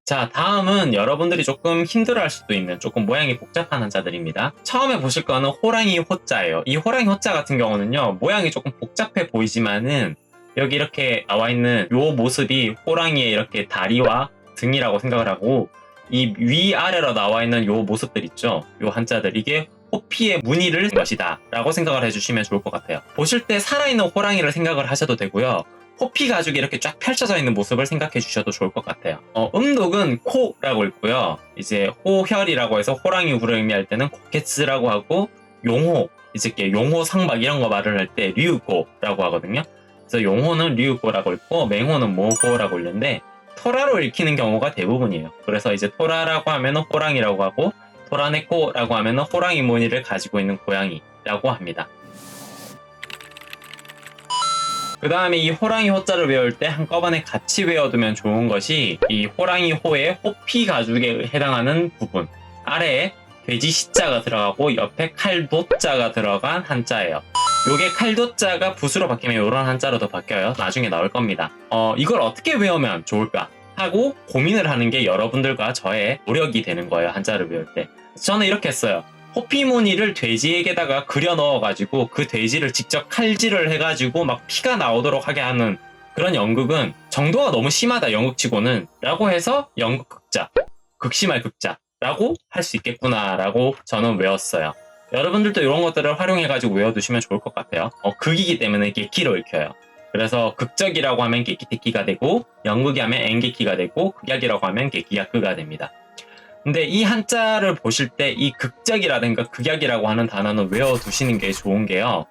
자, 다음은 여러분들이 조금 힘들어할 수도 있는 조금 모양이 복잡한 한자들입니다. 처음에 보실 거는 호랑이 호자예요. 이 호랑이 호자 같은 경우는요, 모양이 조금 복잡해 보이지만은 여기 이렇게 나와 있는 요 모습이 호랑이의 이렇게 다리와 등이라고 생각을 하고, 이 위아래로 나와 있는 요 모습들 있죠? 요 한자들, 이게 호피의 무늬를 한 것이다 라고 생각을 해주시면 좋을 것 같아요. 보실 때 살아있는 호랑이를 생각을 하셔도 되고요, 호피 가죽이 이렇게 쫙 펼쳐져 있는 모습을 생각해 주셔도 좋을 것 같아요. 음독은 코라고 읽고요. 이제 호혈이라고 해서 호랑이 우를 의미할 때는 코케츠라고 하고, 용호, 이제 용호 상박 이런 거 말을 할 때 류고라고 하거든요. 그래서 용호는 류고라고 읽고 맹호는 모고라고 읽는데 토라로 읽히는 경우가 대부분이에요. 그래서 이제 토라라고 하면은 호랑이라고 하고, 토라네코라고 하면은 호랑이 무늬를 가지고 있는 고양이라고 합니다. 그 다음에 이 호랑이 호자를 외울 때 한꺼번에 같이 외워두면 좋은 것이 이 호랑이 호의 호피 가죽에 해당하는 부분, 아래에 돼지 시자가 들어가고 옆에 칼도자가 들어간 한자예요. 요게 칼도자가 붓으로 바뀌면 이런 한자로 더 바뀌어요. 나중에 나올 겁니다. 이걸 어떻게 외우면 좋을까 하고 고민을 하는 게 여러분들과 저의 노력이 되는 거예요. 한자를 외울 때. 저는 이렇게 했어요. 호피 무늬를 돼지에게다가 그려 넣어가지고 그 돼지를 직접 칼질을 해가지고 막 피가 나오도록 하게 하는 그런 연극은 정도가 너무 심하다, 연극치고는, 라고 해서 연극극자, 극심할 극자라고 할 수 있겠구나라고 저는 외웠어요. 여러분들도 이런 것들을 활용해가지고 외워두시면 좋을 것 같아요. 극이기 때문에 게키로 읽혀요. 그래서 극적이라고 하면 게키테키가 되고, 연극이 하면 엔게키가 되고, 극약이라고 하면 게키야크가 됩니다. 근데 이 한자를 보실 때 이 극적이라든가 극약이라고 하는 단어는 외워두시는 게 좋은 게요,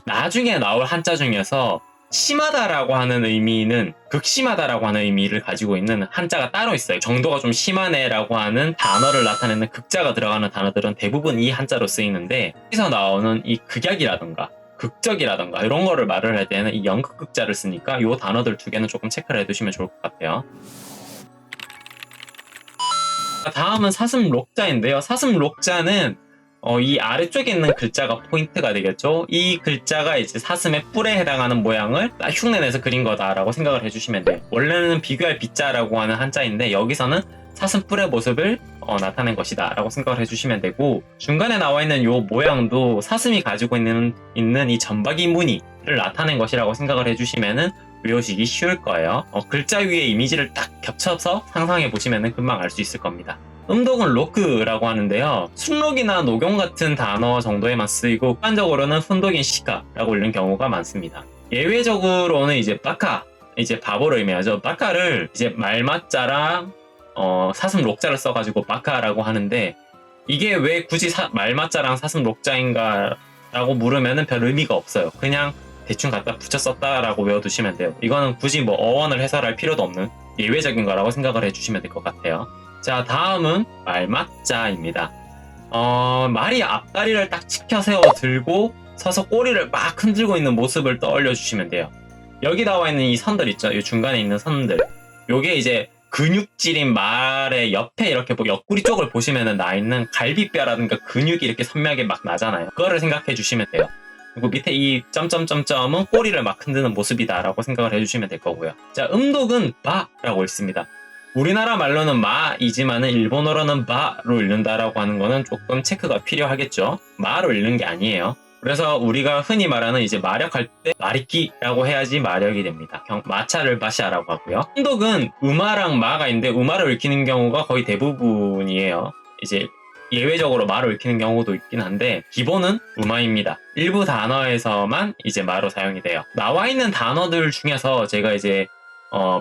나중에 나올 한자 중에서 심하다라고 하는 의미는, 극심하다라고 하는 의미를 가지고 있는 한자가 따로 있어요. 정도가 좀 심하네라고 하는 단어를 나타내는 극자가 들어가는 단어들은 대부분 이 한자로 쓰이는데, 여기서 나오는 이 극약이라든가 극적이라든가 이런 거를 말을 할 때는 이 연극극자를 쓰니까 이 단어들 두 개는 조금 체크를 해두시면 좋을 것 같아요. 다음은 사슴록자인데요. 사슴록자는 이 아래쪽에 있는 글자가 포인트가 되겠죠. 이 글자가 이제 사슴의 뿔에 해당하는 모양을 흉내내서 그린 거다라고 생각을 해주시면 돼요. 원래는 비교할 비자라고 하는 한자인데 여기서는 사슴 뿔의 모습을 나타낸 것이다 라고 생각을 해주시면 되고, 중간에 나와 있는 요 모양도 사슴이 가지고 있는 이 점박이 무늬를 나타낸 것이라고 생각을 해주시면은 외우시기 쉬울 거예요. 글자 위에 이미지를 딱 겹쳐서 상상해 보시면 금방 알 수 있을 겁니다. 음독은 로크라고 하는데요, 순록이나 녹용 같은 단어 정도에만 쓰이고 일반적으로는 훈독인 시카라고 읽는 경우가 많습니다. 예외적으로는 이제 빠카, 이제 바보를 의미하죠. 빠카를 이제 말맞자랑 사슴 록자를 써가지고 빠카라고 하는데, 이게 왜 굳이 말맞자랑 사슴 록자인가 라고 물으면 별 의미가 없어요. 그냥 대충 갖다 붙여 썼다라고 외워두시면 돼요. 이거는 굳이 뭐 어원을 해설할 필요도 없는 예외적인 거라고 생각을 해주시면 될 것 같아요. 자, 다음은 말맞자입니다. 말이 앞다리를 딱 치켜 세워 들고 서서 꼬리를 막 흔들고 있는 모습을 떠올려 주시면 돼요. 여기 나와 있는 이 선들 있죠? 이 중간에 있는 선들, 요게 이제 근육질인 말의 옆에 이렇게 옆구리 쪽을 보시면은 나 있는 갈비뼈라든가 근육이 이렇게 선명하게 막 나잖아요. 그거를 생각해 주시면 돼요. 그리고 밑에 이 점점점점은 꼬리를 막 흔드는 모습이다라고 생각을 해주시면 될 거고요. 자, 음독은 바라고 읽습니다. 우리나라 말로는 마이지만은 일본어로는 바로 읽는다라고 하는 거는 조금 체크가 필요하겠죠. 마로 읽는 게 아니에요. 그래서 우리가 흔히 말하는 이제 마력할 때 마리끼라고 해야지 마력이 됩니다. 마차를 마시아라고 하고요. 음독은 음아랑 마가 있는데 음아로 읽히는 경우가 거의 대부분이에요. 이제 예외적으로 마로 읽히는 경우도 있긴 한데 기본은 음아입니다. 일부 단어에서만 이제 마로 사용이 돼요. 나와 있는 단어들 중에서 제가 이제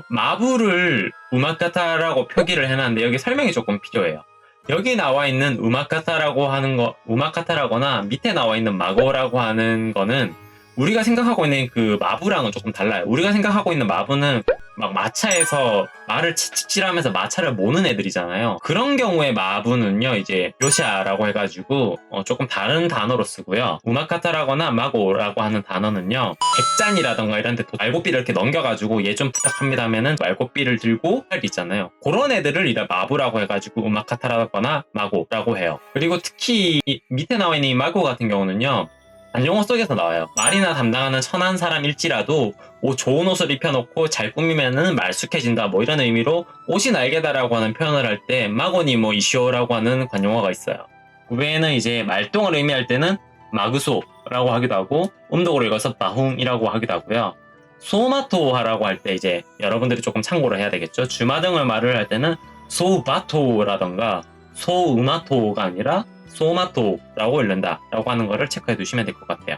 마부를 우마카타라고 표기를 해놨는데 여기 설명이 조금 필요해요. 여기 나와 있는 우마카타라고 하는 거, 우마카타라거나 밑에 나와 있는 마고라고 하는 거는 우리가 생각하고 있는 그 마부랑은 조금 달라요. 우리가 생각하고 있는 마부는 막 마차에서 말을 칙칙질하면서 마차를 모는 애들이잖아요. 그런 경우에 마부는요, 이제 요시아라고 해가지고 조금 다른 단어로 쓰고요. 우마카타라거나 마고라고 하는 단어는요, 객잔이라던가 이런 데 말고삐를 이렇게 넘겨가지고 얘 좀 부탁합니다 하면은 말고삐를 들고 할 있잖아요. 그런 애들을 이제 마부라고 해가지고 우마카타라거나 마고라고 해요. 그리고 특히 밑에 나와 있는 이 마고 같은 경우는요, 관용어 속에서 나와요. 말이나 담당하는 천한 사람일지라도 좋은 옷을 입혀놓고 잘 꾸미면은 말쑥해진다 뭐 이런 의미로 옷이 날개다라고 하는 표현을 할 때 마고니 뭐 이쇼라고 하는 관용어가 있어요. 그 외에는 이제 말똥을 의미할 때는 마그소라고 하기도 하고 음독으로 읽어서 바훔이라고 하기도 하고요. 소마토하라고 할 때 이제 여러분들이 조금 참고를 해야 되겠죠. 주마등을 말을 할 때는 소바토라던가 소우마토가 아니라 소마토라고 읽는다 라고 하는 거를 체크해 두시면 될 것 같아요.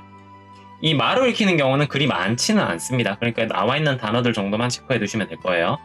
이 말을 읽히는 경우는 그리 많지는 않습니다. 그러니까 나와 있는 단어들 정도만 체크해 두시면 될 거예요.